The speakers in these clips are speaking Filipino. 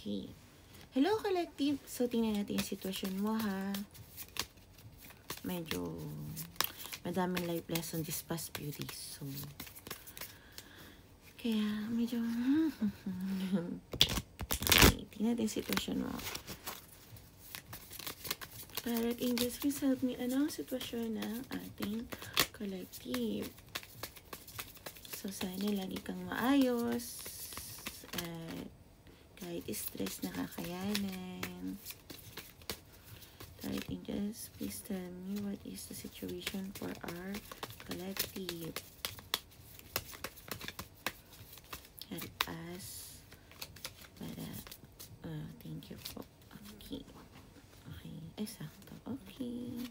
Okay. Hello, collective. So, tingnan natin yung sitwasyon mo, ha. Medyo madaming life lesson this past few days. So, kaya medyo okay, tingnan natin yung sitwasyon mo. Parrot angels, please help me. Ano ang sitwasyon ng ating collective? So, sana lagi kang maayos. At kahit stress nakakayanan. Parrot angels, please tell me what is the situation for our collective. Help us. Para, thank you po. Okay. Okay. Ay, sakto. Okay.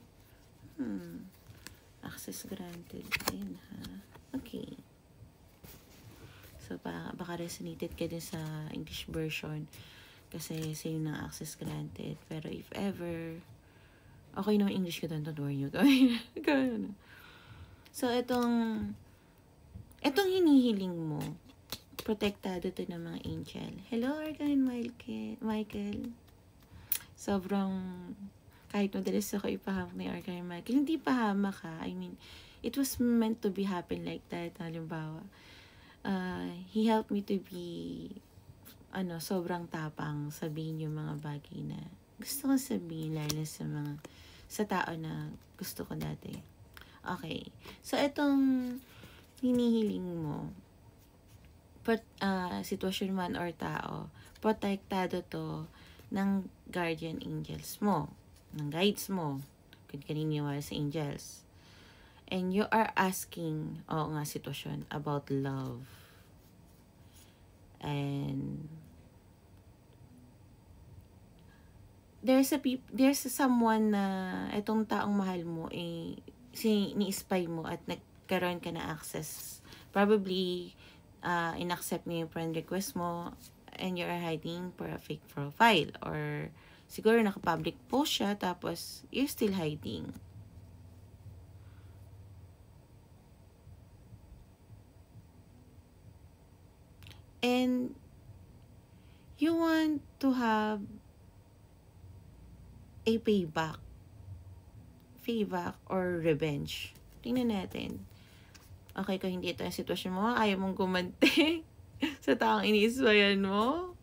Access granted din, ha? Okay. So, baka resonated ka din sa English version kasi same ng access granted. Pero if ever, okay naman English ko doon, don't worry. So, itong hinihiling mo, protektado to ng mga angel. Hello, Arcane Michael. Sobrang, kahit madalas ako ipahamak ni Arcane Michael, hindi pahamak ka. I mean, it was meant to be happen like that. Halimbawa, he helped me to be, sobrang tapang sabihin yung mga bagay na gusto ko sabihin, lalo sa tao na gusto ko dati. Okay. So, itong hinihiling mo, sitwasyon man or tao, protektado to ng guardian angels mo, ng guides mo, kung kaniniwala sa angels. And you are asking, sitwasyon, about love. And there's someone na itong taong mahal mo, ni-spy mo at nagkaroon ka na access. Probably, in-accept niya yung friend request mo and you're hiding for a fake profile. Or siguro naka-public post siya tapos you're still hiding. And you want to have a payback or revenge. Tingnan natin. Okay, kung hindi ito ang sitwasyon mo, ayaw mong gumanti sa taong iniisbayan mo.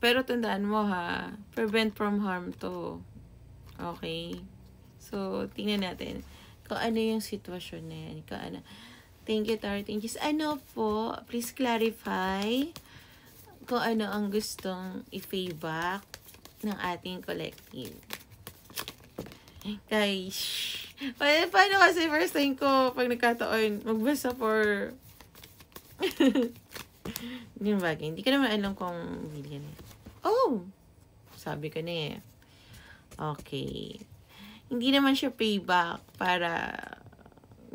Pero tandaan mo, ha, prevent from harm to. Okay? So, tingnan natin kung ano yung sitwasyon na yan. Thank you, Tara. Thank you. Ano po, please clarify kung ano ang gustong i-payback ng ating collective. Guys, paano kasi first time ko pag nagkataon magbasa for yung bagay. Hindi ko naman alam kung billion. Oh! Sabi ko na eh. Okay. Hindi naman siya payback para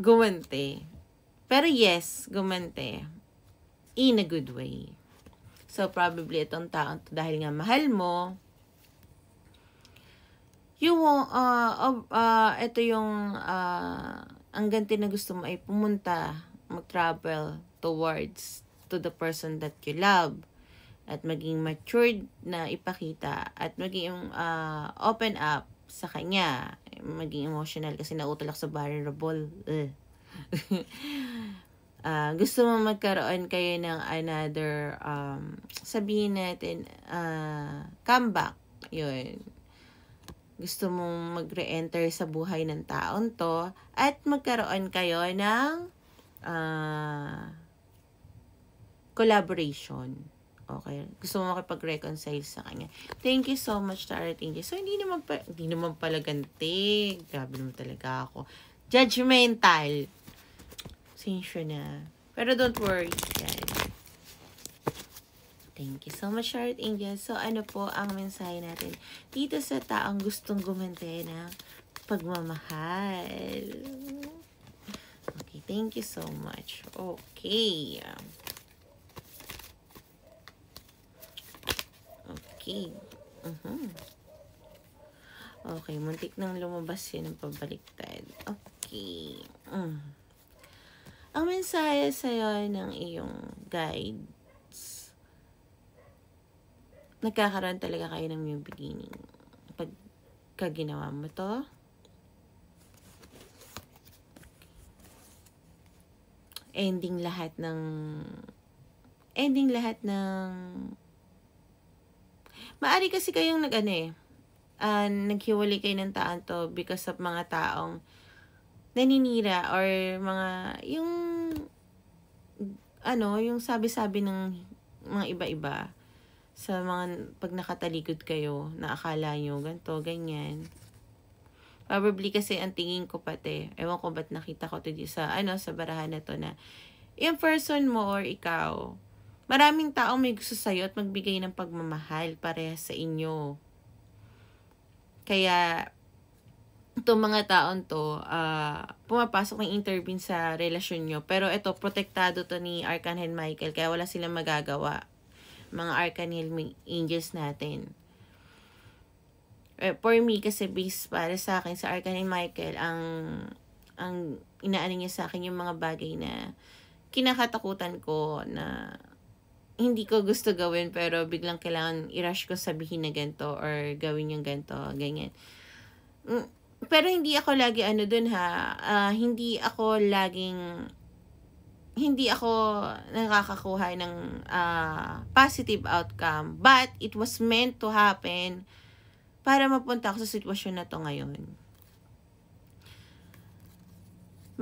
gumante. Pero yes, gumante. In a good way. So, probably itong taon to, dahil nga mahal mo, ito yung ang ganti na gusto mo ay pumunta, mag-travel towards to the person that you love at maging matured na ipakita at maging open up sa kanya, maging emotional kasi nautulak sa vulnerable. Gusto mo magkaroon kayo ng another sabihin natin comeback, yun. Gusto mong mag-re-enter sa buhay ng taon to at magkaroon kayo ng collaboration. Okay? Gusto mo makipag-reconcile sa kanya. Thank you so much, Tara. Thank you. So, hindi naman pala ganti. Grabe naman talaga ako. Judgmental. Sinsyo na. Pero don't worry, guys. Thank you so much, Heart Angel. So, ano po ang mensahe natin dito sa taong gustong gumante ng pagmamahal? Okay, thank you so much. Okay. Okay. Okay, muntik nang lumabas yun ng pabaliktad. Okay. Ang mensahe sa'yo ng iyong guides, nagkakaroon talaga kayo ng new beginning. Pagka ginawa mo to, ending lahat ng maari kasi kayong naghiwalay kayo ng taon to because of mga taong naninira or yung sabi-sabi ng mga iba-iba sa mga pag nakatalikod kayo na akala nyo ganito, ganyan. Probably kasi ang tingin ko pati, ewan ko ba't nakita ko to sa barahan na to na yung person mo or ikaw, maraming tao may gusto sa'yo at magbigay ng pagmamahal parehas sa inyo. Kaya, itong mga taon to, pumapasok ng intervene sa relasyon nyo. Pero ito, protektado to ni Archangel Michael, kaya wala silang magagawa. Mga Archangel Angels natin. For me, kasi based para sa akin, sa Archangel Michael, ang inaano niya sa akin yung mga bagay na kinakatakutan ko na hindi ko gusto gawin pero biglang kailangan i-rush ko sabihin na ganito or gawin yung ganito, ganyan. Pero hindi ako lagi dun hindi ako nakakakuha ng positive outcome, but it was meant to happen para mapunta ako sa sitwasyon na to ngayon.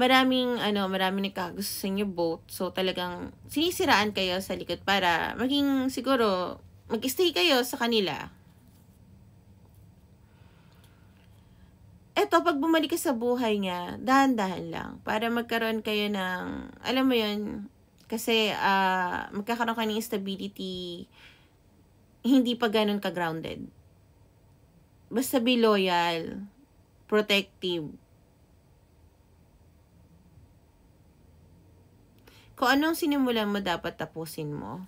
Maraming nagkagusto sa inyo both. So, talagang sinisiraan kayo sa likod para maging siguro, mag-stay kayo sa kanila. Eto, pag bumalik ka sa buhay niya, dahan-dahan lang. Para magkaroon kayo ng, alam mo yun, kasi magkakaroon ka ng stability, hindi pa ganun ka-grounded. Basta be loyal, protective. Kung anong sinimulan mo, dapat tapusin mo.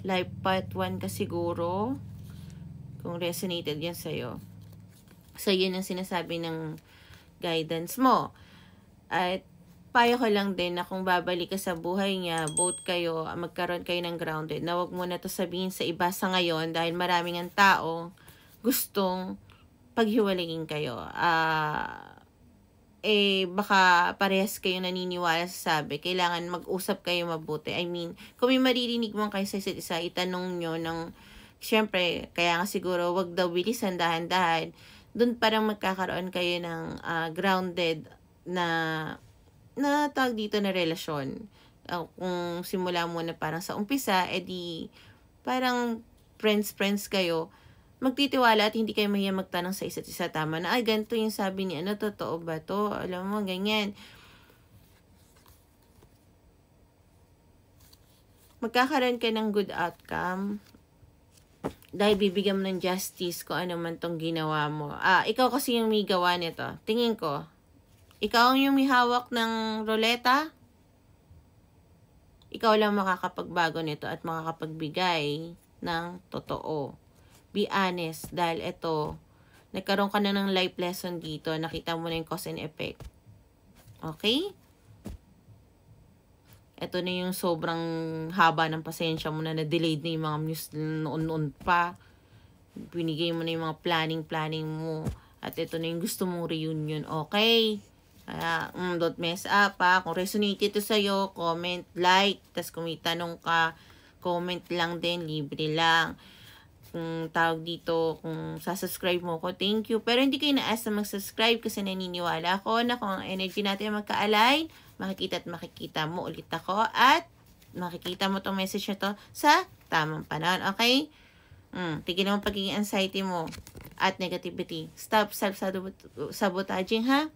Life path 1 ka siguro. Kung resonated yan sa'yo. So, yun ang sinasabi ng guidance mo. At payo ko lang din na kung babalik ka sa buhay niya, both kayo, magkaroon kayo ng grounded, na wag mo na to sabihin sa iba sa ngayon dahil maraming ang tao gustong paghiwalayin kayo. Baka parehas kayo naniniwala sa sabi, kailangan mag-usap kayo mabuti. I mean, kung may maririnig mo kayo sa isa't isa, itanong nyo ng, syempre, kaya nga siguro, wag daw bilisan, dahan-dahan. Doon parang magkakaroon kayo ng grounded na tawag dito na relasyon. Kung simula mo na parang sa umpisa, edi parang friends kayo, magtitiwala at hindi kayo mahiya magtanong sa isa't isa. Tama na, ay ganito yung sabi ni totoo ba to? Alam mo, ganyan. Magkakaroon ka ng good outcome dahil bibigyan mo ng justice kung ano man tong ginawa mo. Ikaw kasi yung may gawa nito. Tingin ko, ikaw yung may hawak ng roleta. Ikaw lang makakapagbago nito at makakapagbigay ng totoo. Be honest, dahil ito, nagkaroon ka na ng life lesson dito. Nakita mo na yung cause and effect. Okay? Ito na yung sobrang haba ng pasensya mo na na-delayed na yung mga news noon pa. Binigay mo na yung mga planning mo. At ito na yung gusto mong reunion. Okay? Kaya, don't mess up Kung resonate ito sa'yo, comment, like. Tapos kung may tanong ka, comment lang din, libre lang. Kung tawag dito, kung sasubscribe mo ko, thank you. Pero hindi kayo na-ask na mag-subscribe kasi naniniwala ako na kung ang energy natin magka-align, makikita mo ulit ako at makikita mo tong message na to sa tamang panahon. Okay? Tigil mo pagiging anxiety mo at negativity. Stop self-sabotaging, ha?